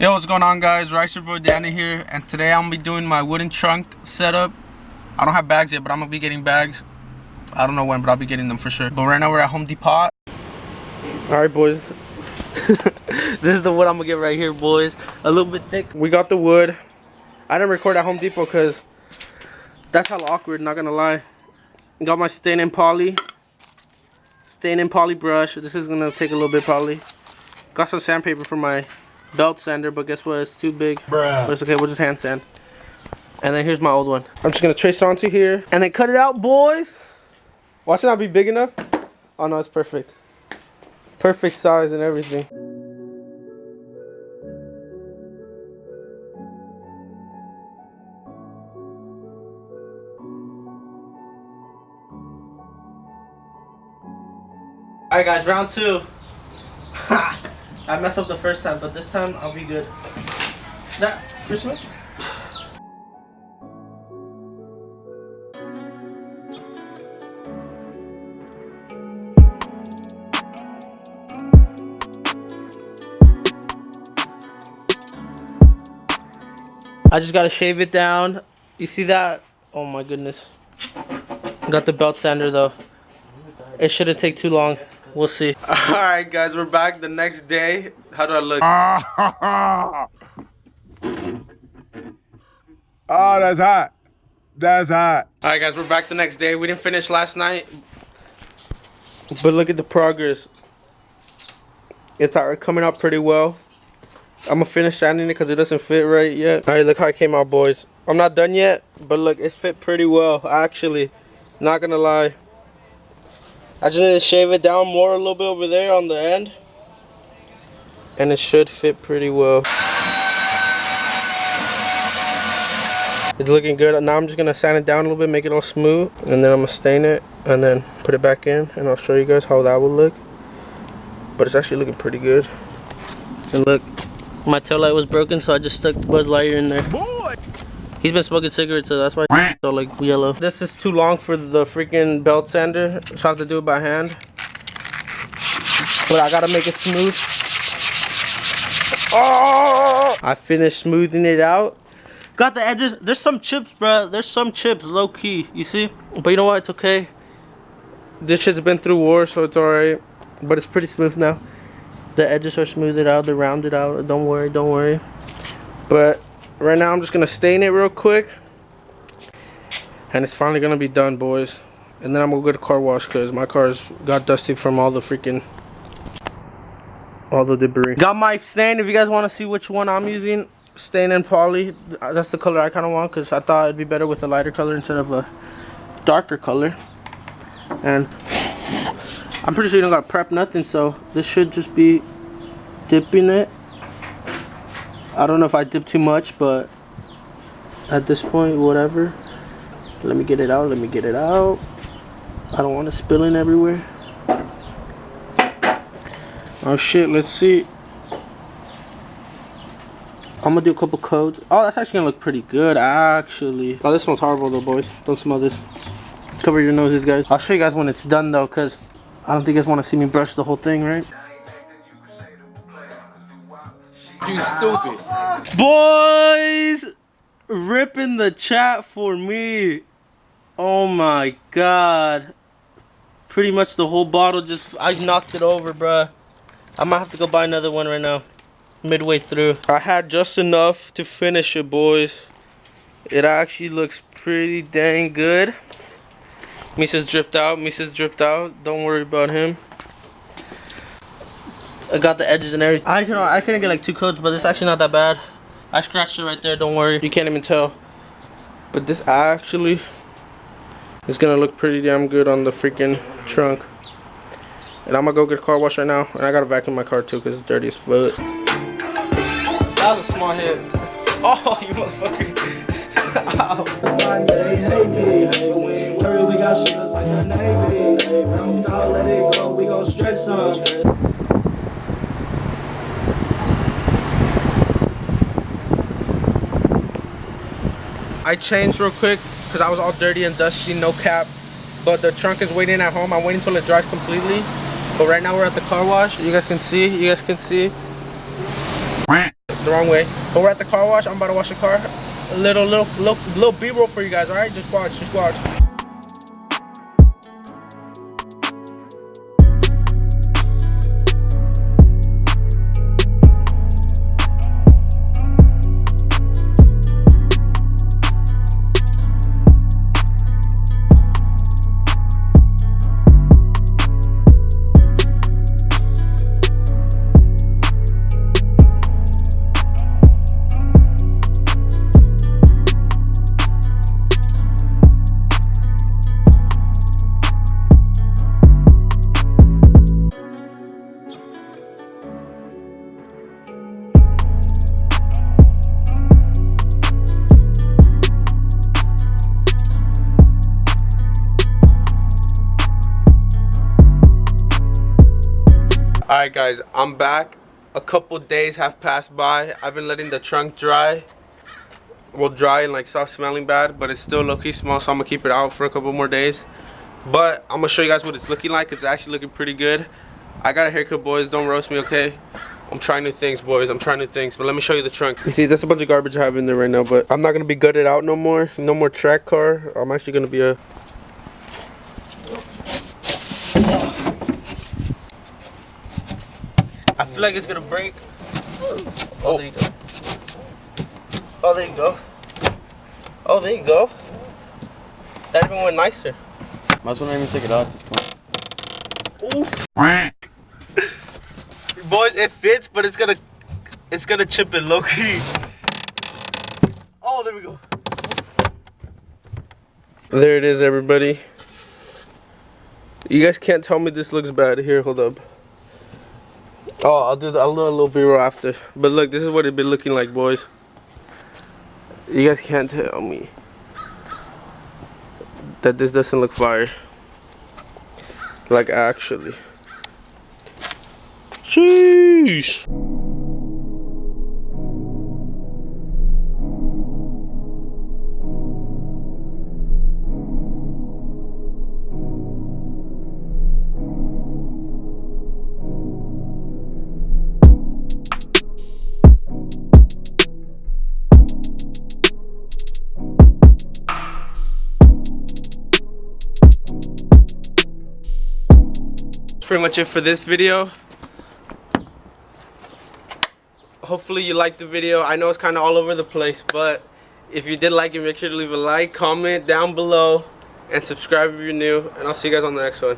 Yo, what's going on, guys? Ricer Boy Danny here, and today I'm gonna be doing my wooden trunk setup. I don't have bags yet, but I'm gonna be getting bags. I don't know when, but I'll be getting them for sure. But right now we're at Home Depot. Alright, boys. This is the wood I'm gonna get right here, boys. A little bit thick. We got the wood. I didn't record at Home Depot because that's hella awkward, not gonna lie. Got my stain and poly brush. This is gonna take a little bit probably. Got some sandpaper for my belt sander, but guess what? It's too big. Bruh. But it's okay, we'll just hand sand. And then here's my old one. I'm just gonna trace it onto here and then cut it out, boys. Watch it not be big enough. Oh no, it's perfect. Perfect size and everything. Alright guys, round two. I messed up the first time, but this time I'll be good. That Christmas? I just gotta shave it down. You see that? Oh my goodness. Got the belt sander though. It shouldn't take too long. We'll see. Alright guys, we're back the next day. How do I look? Oh, that's hot. That's hot. Alright guys, we're back the next day. We didn't finish last night, but look at the progress. It's coming out pretty well. I'm gonna finish sanding it because it doesn't fit right yet. Alright, look how it came out, boys. I'm not done yet, but look, it fit pretty well, actually. Not gonna lie. I just need to shave it down more a little bit over there on the end, and it should fit pretty well. It's looking good. Now I'm just gonna sand it down a little bit, make it all smooth, and then I'm gonna stain it and then put it back in, and I'll show you guys how that will look. But it's actually looking pretty good. And look, my tail light was broken, so I just stuck Buzz Lightyear in there. Boy! He's been smoking cigarettes, so that's why it's so like yellow. This is too long for the freaking belt sander, so I have to do it by hand. But I gotta make it smooth. Oh! I finished smoothing it out. Got the edges. There's some chips, bro. There's some chips, low key. You see? But you know what? It's okay. This shit's been through war, so it's alright. But it's pretty smooth now. The edges are smoothed out. They're rounded out. Don't worry. Don't worry. But right now, I'm just gonna stain it real quick, and it's finally gonna be done, boys. And then I'm gonna go to car wash because my car's got dusty from all the debris. Got my stain. If you guys want to see which one I'm using, stain and poly. That's the color I kind of want because I thought it'd be better with a lighter color instead of a darker color. And I'm pretty sure you don't gotta prep nothing, so this should just be dipping it. I don't know if I dip too much, but at this point, whatever. Let me get it out. Let me get it out. I don't want it spilling everywhere. Oh shit, let's see. I'm gonna do a couple coats. Oh, that's actually gonna look pretty good, actually. Oh, this smells horrible though, boys. Don't smell this. Cover your noses, guys. I'll show you guys when it's done though, because I don't think you guys want to see me brush the whole thing, right? You stupid. Boys, ripping the chat for me. Oh my god. Pretty much the whole bottle I knocked it over, bruh. I might have to go buy another one right now. Midway through. I had just enough to finish it, boys. It actually looks pretty dang good. Misa's dripped out. Misa's dripped out. Don't worry about him. I got the edges and everything. I couldn't get like 2 coats, but it's actually not that bad. I scratched it right there, don't worry. You can't even tell. But this actually is gonna look pretty damn good on the freaking trunk. And I'm gonna go get a car wash right now. And I gotta vacuum my car too because it's dirty as fuck. That was a small hit. Oh, you motherfucker. Ow. They hate me, but we ain't worried. We got shit like the Navy. Don't stop, let it go. We gon' stress some. I changed real quick because I was all dirty and dusty, no cap. But the trunk is waiting at home. I'm waiting until it dries completely. But right now we're at the car wash. You guys can see. The the wrong way. But we're at the car wash. I'm about to wash the car. A little B-roll for you guys, all right? Just watch, just watch. Alright guys, I'm back. A couple days have passed by. I've been letting the trunk dry. Well, dry and like stop smelling bad, but it's still low-key small, so I'm gonna keep it out for a couple more days. But I'm gonna show you guys what it's looking like. It's actually looking pretty good. I got a haircut, boys. Don't roast me, okay? I'm trying new things, boys. I'm trying new things. But let me show you the trunk. You see, there's a bunch of garbage I have in there right now, but I'm not gonna be gutted out no more. No more track car. I'm actually gonna be a... I feel like it's gonna break. Oh, there you go. Oh, there you go. Oh, there you go. That even went nicer. Might as well not even take it out at this point. Oof. Boys, it fits, but it's gonna chip it low key. Oh, there we go. There it is, everybody. You guys can't tell me this looks bad. Here, hold up. Oh, I'll do a little B-roll after. But look, this is what it been looking like, boys. You guys can't tell me that this doesn't look fire. Like, actually. Jeez. Pretty much it for this video. Hopefully you liked the video. I know it's kind of all over the place, but if you did like it, make sure to leave a like, comment down below, and subscribe if you're new, and I'll see you guys on the next one.